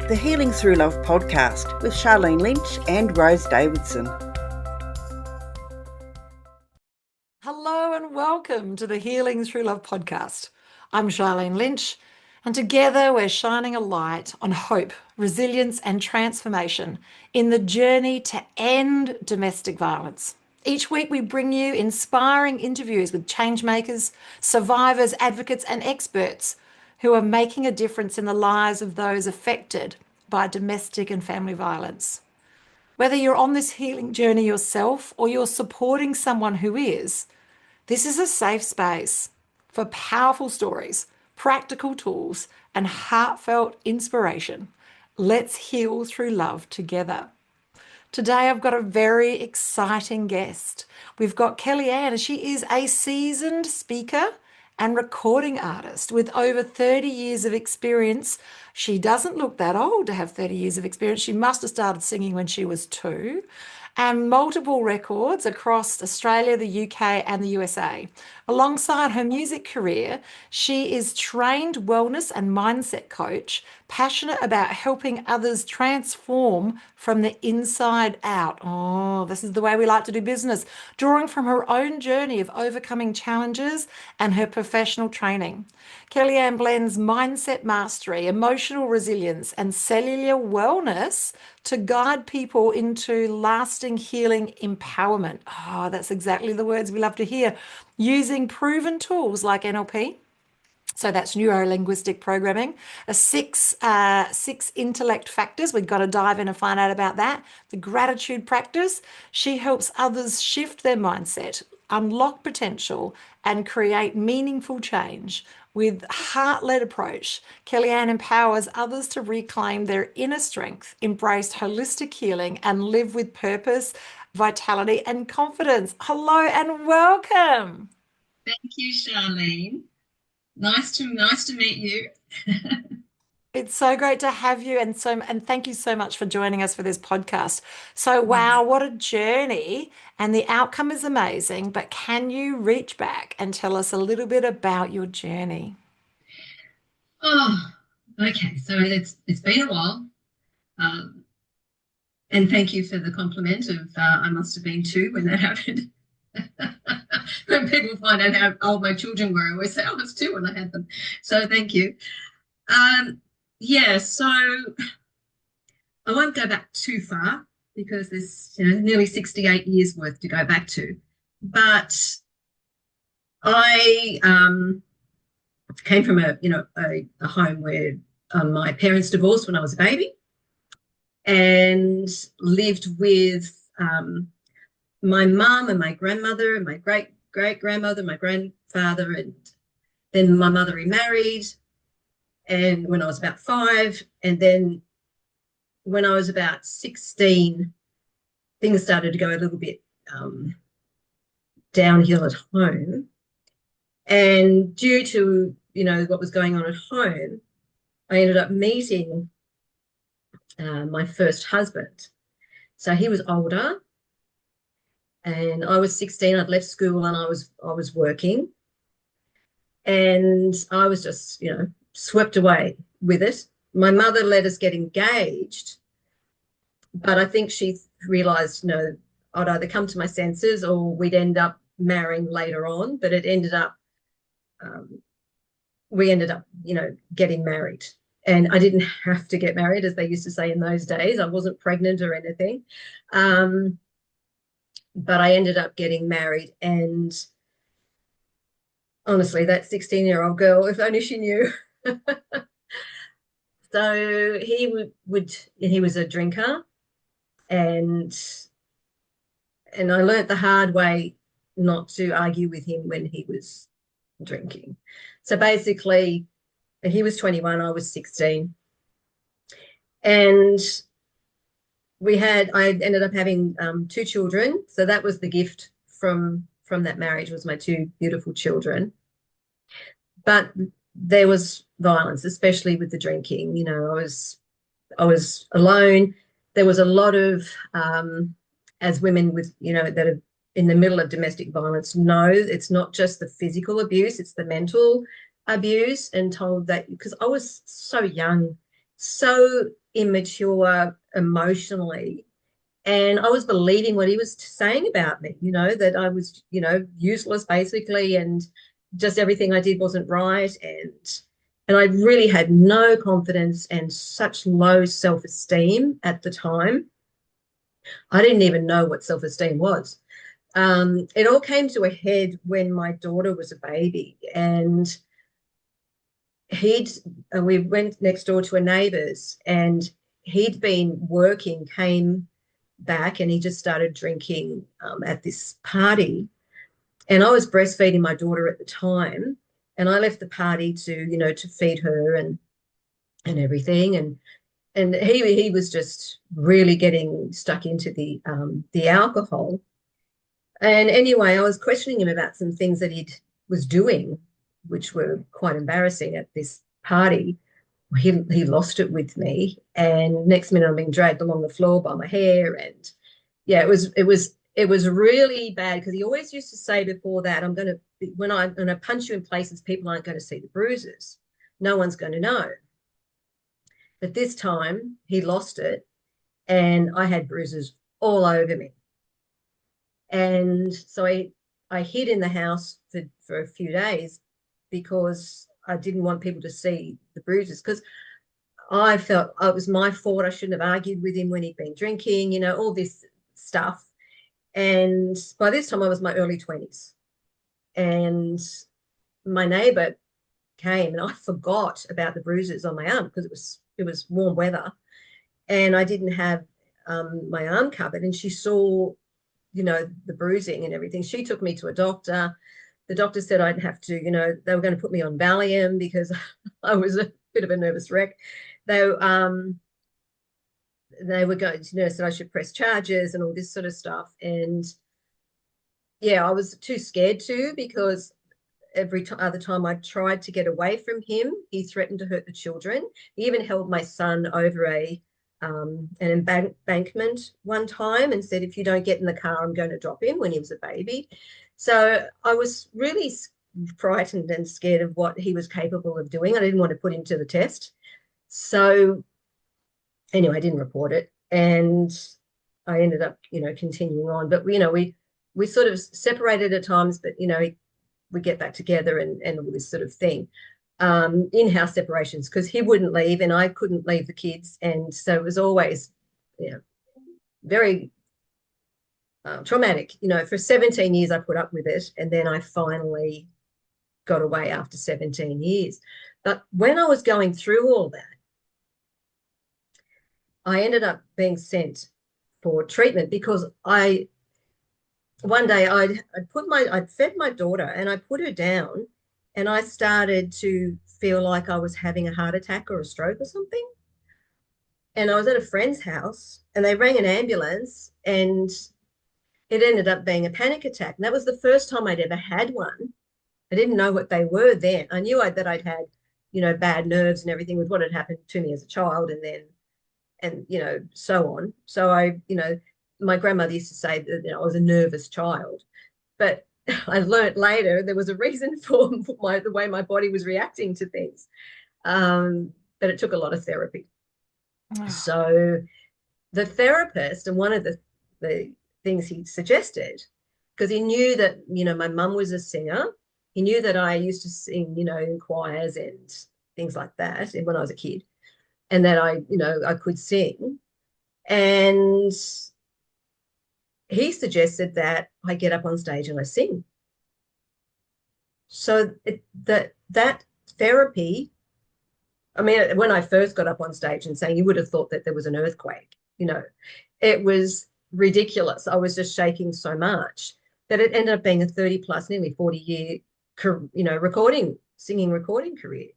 the Healing Through Love podcast with Sharlene Lynch and Rose Davidson. Hello and welcome to the Healing Through Love podcast. I'm Sharlene Lynch, and together we're shining a light on hope, resilience, and transformation in the journey to end domestic violence. Each week we bring you inspiring interviews with changemakers, survivors, advocates, and experts who are making a difference in the lives of those affected by domestic and family violence. Whether you're on this healing journey yourself or you're supporting someone who is, this is a safe space for powerful stories, practical tools, and heartfelt inspiration. Let's heal through love together. Today, I've got a very exciting guest. We've got Kel-Anne, and she is a seasoned speaker and recording artist with over 30 years of experience. She doesn't look that old to have 30 years of experience. She must have started singing when she was 2. And multiple records across Australia, the UK, and the USA. Alongside her music career, she is trained wellness and mindset coach, passionate about helping others transform from the inside out. Oh, this is the way we like to do business, drawing from her own journey of overcoming challenges and her professional training. Kel-Anne blends mindset mastery, emotional resilience, and cellular wellness to guide people into lasting healing empowerment. Oh, that's exactly the words we love to hear. Using proven tools like NLP, so that's neuro-linguistic programming, six intellect factors. We've got to dive in and find out about that. The gratitude practice. She helps others shift their mindset, unlock potential, and create meaningful change. With heart-led approach, Kel-Anne empowers others to reclaim their inner strength, embrace holistic healing, and live with purpose, vitality, and confidence. Hello and welcome. Thank you, Sharlene. Nice to meet you. It's so great to have you, and thank you so much for joining us for this podcast. So, wow, what a journey, and the outcome is amazing. But can you reach back and tell us a little bit about your journey? Oh, okay. So it's been a while, and thank you for the compliment of I must have been 2 when that happened. When people find out how old my children were, I always say I was 2 when I had them. So thank you. Yeah, so I won't go back too far because there's nearly 68 years worth to go back to. But I came from a home where my parents divorced when I was a baby, and lived with my mum and my grandmother and my great-great-grandmother, my grandfather, and then my mother remarried, and when I was about 5, and then when I was about 16, things started to go a little bit downhill at home. And due to, what was going on at home, I ended up meeting my first husband. So he was older, and I was 16. I'd left school and I was working, and I was just, swept away with it. My mother let us get engaged, but I think she realised, I'd either come to my senses or we'd end up marrying later on. But it ended up, we ended up, getting married. And I didn't have to get married, as they used to say in those days. I wasn't pregnant or anything. But I ended up getting married. And honestly, that 16-year-old girl, if only she knew. So he was a drinker, and I learnt the hard way not to argue with him when he was drinking. So basically, he was 21, I was 16, and I ended up having 2 children. So that was the gift from that marriage, was my 2 beautiful children. But there was violence, especially with the drinking. I was alone. There was a lot of, as women with, that are in the middle of domestic violence know, it's not just the physical abuse, it's the mental abuse. And told that, because I was so young, so immature emotionally. And I was believing what he was saying about me, that I was, useless basically, and just everything I did wasn't right. And I really had no confidence and such low self-esteem at the time. I didn't even know what self-esteem was. It all came to a head when my daughter was a baby, and we went next door to a neighbour's, and he'd been working, came back, and he just started drinking at this party. And I was breastfeeding my daughter at the time, and I left the party to feed her and everything. And he was just really getting stuck into the alcohol. And anyway, I was questioning him about some things that he was doing, which were quite embarrassing at this party. He lost it with me, and next minute I'm being dragged along the floor by my hair. And yeah, it was really bad, because he always used to say before that, when I'm going to punch you in places, people aren't going to see the bruises. No one's going to know. But this time he lost it, and I had bruises all over me. And so I hid in the house for a few days, because I didn't want people to see the bruises, because I felt it was my fault. I shouldn't have argued with him when he'd been drinking, all this stuff. And by this time I was in my early 20s, and my neighbor came, and I forgot about the bruises on my arm, because it was warm weather, and I didn't have my arm covered. And she saw the bruising and everything. She took me to a doctor. The doctor said I'd have to, they were going to put me on Valium, because I was a bit of a nervous wreck. They were going to, said I should press charges and all this sort of stuff. And yeah, I was too scared to, because every other time I tried to get away from him, he threatened to hurt the children. He even held my son over an embankment one time, and said, if you don't get in the car, I'm going to drop him, when he was a baby. So I was really frightened and scared of what he was capable of doing. I didn't want to put him to the test. So anyway, I didn't report it, and I ended up, continuing on. But we sort of separated at times, but we get back together and all this sort of thing. In-house separations, because he wouldn't leave and I couldn't leave the kids, and so it was always very traumatic. For 17 years I put up with it, and then I finally got away after 17 years. But when I was going through all that, I ended up being sent for treatment, because one day I'd fed my daughter, and I put her down, and I started to feel like I was having a heart attack or a stroke or something. And I was at a friend's house, and they rang an ambulance, and it ended up being a panic attack. And that was the first time I'd ever had one. I didn't know what they were then. I knew that I'd had, bad nerves and everything with what had happened to me as a child, and so on. So my grandmother used to say that I was a nervous child. But I learned later there was a reason for the way my body was reacting to things. But it took a lot of therapy. Oh. So the therapist, and one of the things he suggested, because he knew that, my mum was a singer. He knew that I used to sing, in choirs and things like that when I was a kid, and that I could sing. And he suggested that I get up on stage and I sing. So that therapy, I mean, when I first got up on stage and sang, you would have thought that there was an earthquake. It was ridiculous. I was just shaking so much that it ended up being a 30 plus, nearly 40-year, singing recording career.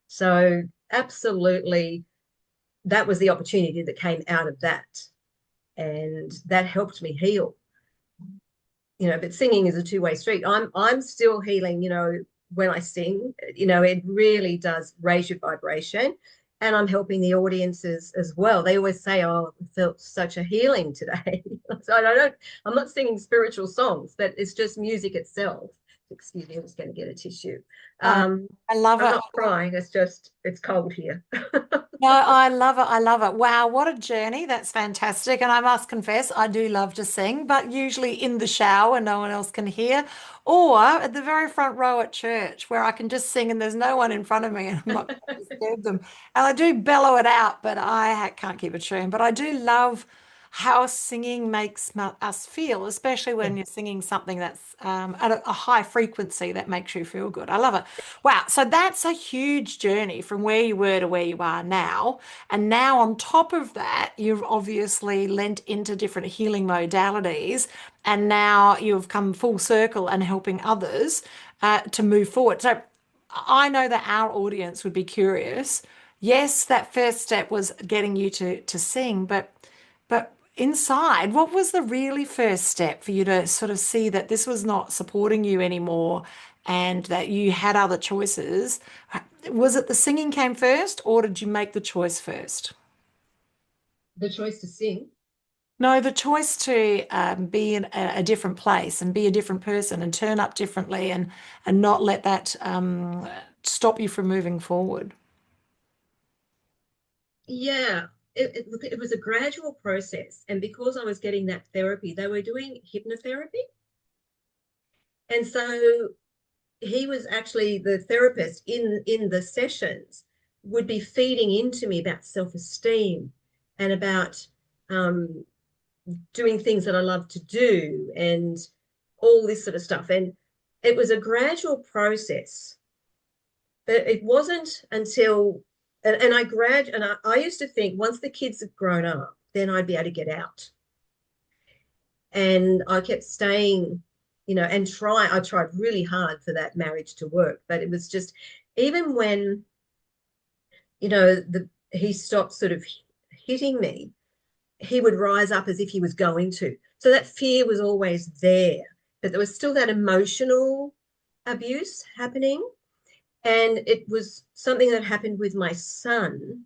So absolutely, that was the opportunity that came out of that. And that helped me heal. But singing is a two-way street. I'm still healing, when I sing. It really does raise your vibration. And I'm helping the audiences as well. They always say, oh, I felt such a healing today. So I'm not singing spiritual songs, but it's just music itself. Excuse me, I'm just going to get a tissue. I love it. I'm not crying. It's cold here. No, I love it. I love it. Wow, what a journey. That's fantastic. And I must confess, I do love to sing, but usually in the shower no one else can hear, or at the very front row at church where I can just sing and there's no one in front of me and I'm not going to disturb them. And I do bellow it out, but can't keep a tune. But I do love how singing makes us feel, especially when you're singing something that's at a high frequency that makes you feel good. I love it. Wow. So that's a huge journey from where you were to where you are now. And now, on top of that, you've obviously lent into different healing modalities. And now you've come full circle and helping others to move forward. So I know that our audience would be curious. Yes, that first step was getting you to sing, but inside, what was the really first step for you to sort of see that this was not supporting you anymore and that you had other choices? Was it the singing came first, or did you make the choice first? The choice to sing. No, the choice to be in a different place and be a different person and turn up differently and not let that stop you from moving forward. Yeah, look, it was a gradual process. And because I was getting that therapy, they were doing hypnotherapy. And so he was actually the therapist in the sessions would be feeding into me about self-esteem and about um, doing things that I love to do and all this sort of stuff. And it was a gradual process. But it wasn't until and I used to think once the kids had grown up, then I'd be able to get out. And I kept staying, and I tried really hard for that marriage to work. But it was just, even when, he stopped sort of hitting me, he would rise up as if he was going to. So that fear was always there, but there was still that emotional abuse happening. And it was something that happened with my son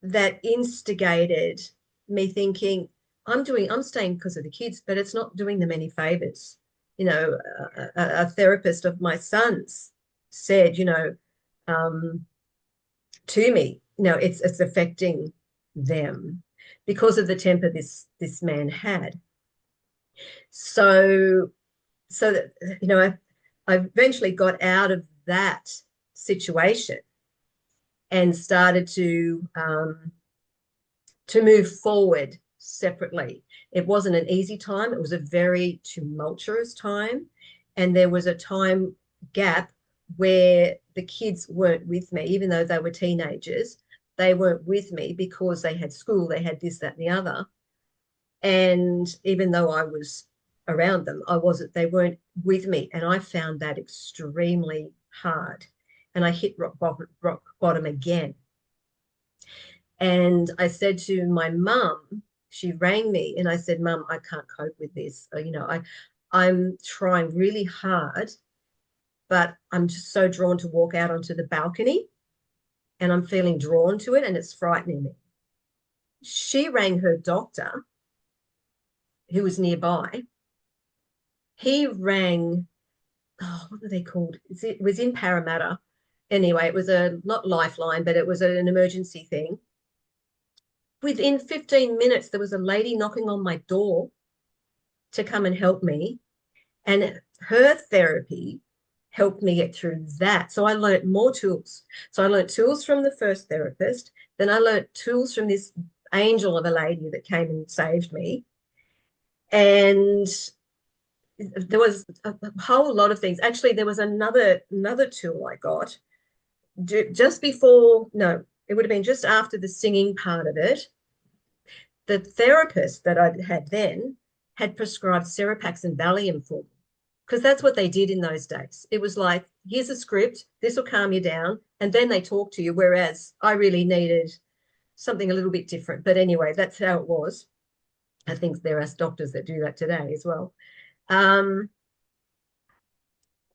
that instigated me thinking, I'm staying because of the kids, but it's not doing them any favors. A therapist of my son's said, to me, it's affecting them because of the temper this man had. So that, I eventually got out of that situation and started to move forward separately. It wasn't an easy time. It was a very tumultuous time. And there was a time gap where the kids weren't with me, even though they were teenagers. They weren't with me because they had school, they had this, that, and the other. And even though I was around them, they weren't with me. And I found that extremely hard. And I hit rock bottom again. And I said to my mum, she rang me and I said, Mum, I can't cope with this. I'm trying really hard, but I'm just so drawn to walk out onto the balcony and I'm feeling drawn to it and it's frightening me. She rang her doctor, who was nearby. He rang, what were they called? It was in Parramatta. Anyway, it was not Lifeline, but it was an emergency thing. Within 15 minutes, there was a lady knocking on my door to come and help me. And her therapy helped me get through that. So I learned more tools. So I learned tools from the first therapist. Then I learned tools from this angel of a lady that came and saved me. And there was a whole lot of things. Actually, there was another tool I got just before, no, it would have been just after the singing part of it. The therapist that I had then had prescribed Seropax and Valium for me, because that's what they did in those days. It was like, here's a script, this will calm you down, and then they talk to you, whereas I really needed something a little bit different. But anyway, that's how it was. I think there are doctors that do that today as well.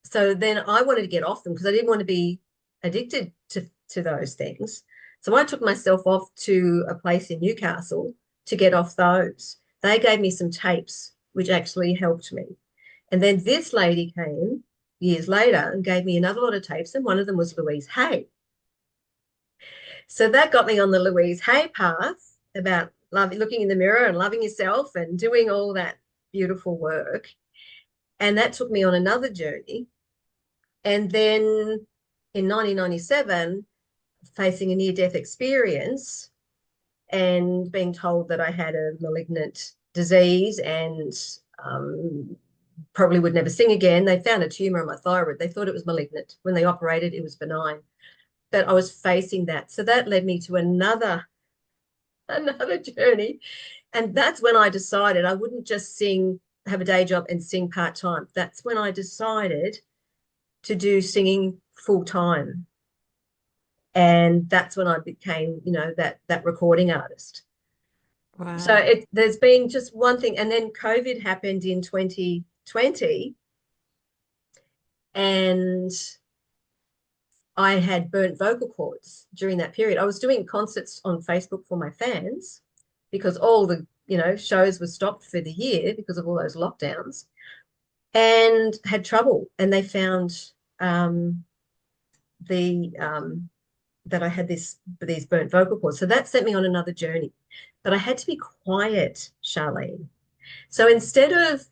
So then I wanted to get off them because I didn't want to be addicted to those things. So I took myself off to a place in Newcastle to get off those. They gave me some tapes, which actually helped me. And then this lady came years later and gave me another lot of tapes, and one of them was Louise Hay. So that got me on the Louise Hay path about looking in the mirror and loving yourself and doing all that beautiful work. And that took me on another journey. And then in 1997, facing a near-death experience and being told that I had a malignant disease and probably would never sing again. They found a tumor on my thyroid. They thought it was malignant. When they operated, it was benign. But I was facing that. So that led me to another journey. And that's when I decided I wouldn't just sing, have a day job and sing part-time. That's when I decided to do singing full-time. And that's when I became, that recording artist. Wow. So there's been just one thing. And then COVID happened in 2020. And I had burnt vocal cords during that period. I was doing concerts on Facebook for my fans because all the, shows were stopped for the year because of all those lockdowns, and had trouble. And they found that I had these burnt vocal cords. So that sent me on another journey. But I had to be quiet, Sharlene. So instead of,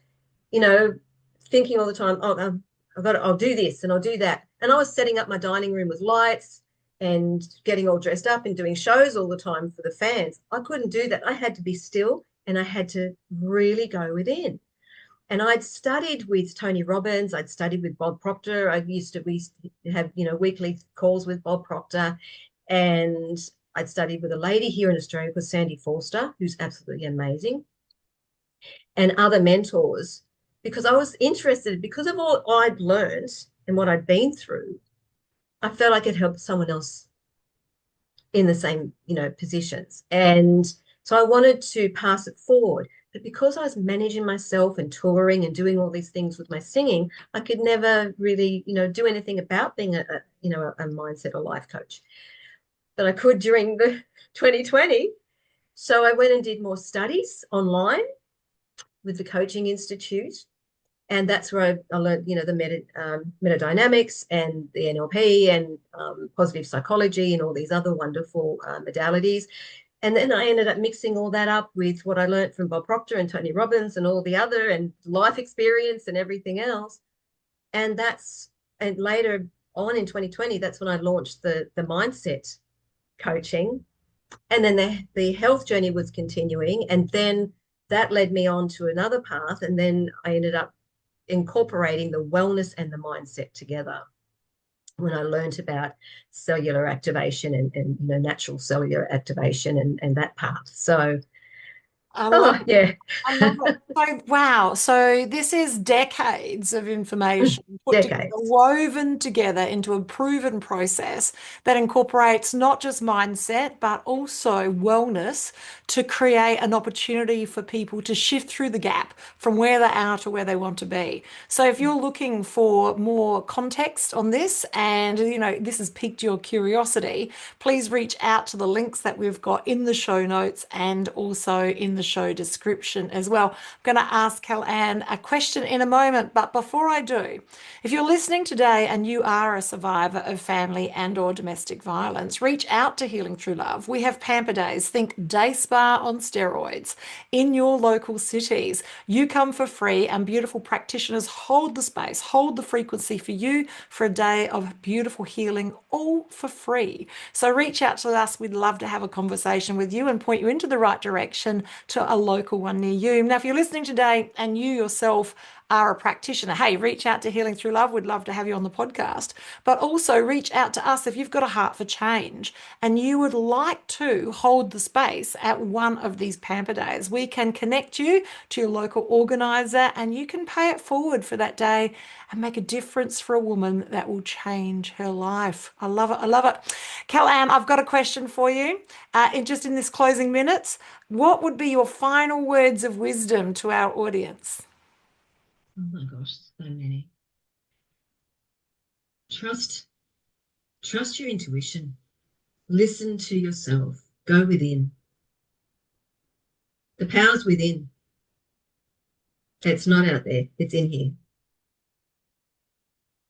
thinking all the time, I'll do this and I'll do that. And I was setting up my dining room with lights and getting all dressed up and doing shows all the time for the fans. I couldn't do that. I had to be still and I had to really go within. And I'd studied with Tony Robbins. I'd studied with Bob Proctor. We used to have, weekly calls with Bob Proctor. And I'd studied with a lady here in Australia called Sandy Forster, who's absolutely amazing, and other mentors, because I was interested, because of all I'd learned and what I'd been through. I felt I could help someone else in the same, positions. And so I wanted to pass it forward. But because I was managing myself and touring and doing all these things with my singing, I could never really, do anything about being a mindset or life coach. But I could during the 2020. So I went and did more studies online with the Coaching Institute. And that's where I learned, the metadynamics and the NLP and positive psychology and all these other wonderful modalities. And then I ended up mixing all that up with what I learned from Bob Proctor and Tony Robbins and all the other and life experience and everything else. And later on in 2020, that's when I launched the mindset coaching. And then the health journey was continuing. And then that led me on to another path. And then I ended up incorporating the wellness and the mindset together when I learned about cellular activation and natural cellular activation and that part. So I love yeah. I love it. So, wow. So this is decades of information put together, Decades. woven together into a proven process that incorporates not just mindset, but also wellness to create an opportunity for people to shift through the gap from where they are to where they want to be. So if you're looking for more context on this and, this has piqued your curiosity, please reach out to the links that we've got in the show notes and also in the show description as well. I'm going to ask Kel-Anne a question in a moment, but before I do, if you're listening today and you are a survivor of family and or domestic violence, reach out to Healing Through Love. We have Pamper Days, think day spa on steroids, in your local cities. You come for free and beautiful practitioners hold the space, hold the frequency for you for a day of beautiful healing, all for free. So reach out to us. We'd love to have a conversation with you and point you into the right direction to a local one near you. Now, if you're listening today and you yourself are a practitioner, hey, reach out to Healing Through Love. We'd love to have you on the podcast. But also reach out to us if you've got a heart for change and you would like to hold the space at one of these Pamper Days. We can connect you to your local organizer and you can pay it forward for that day and make a difference for a woman that will change her life. I love it. I love it. Kel-Anne, I've got a question for you. In this closing minutes, what would be your final words of wisdom to our audience? Oh my gosh, so many. Trust your intuition. Listen to yourself. Go within. The power's within. It's not out there. It's in here.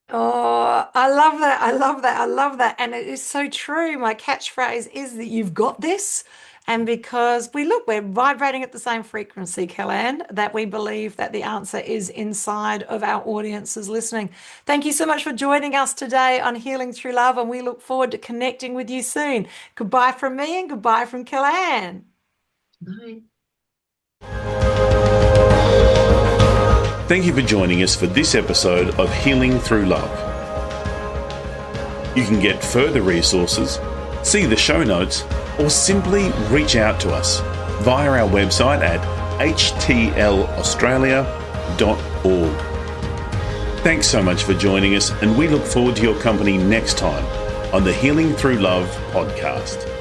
Oh, I love that. I love that. I love that. And it is so true. My catchphrase is that you've got this. And because we're vibrating at the same frequency, Kel-Anne, that we believe that the answer is inside of our audiences listening. Thank you so much for joining us today on Healing Through Love, and we look forward to connecting with you soon. Goodbye from me and goodbye from Kel-Anne. Bye. Thank you for joining us for this episode of Healing Through Love. You can get further resources, see the show notes, or simply reach out to us via our website at htlaustralia.org. Thanks so much for joining us, and we look forward to your company next time on the Healing Through Love podcast.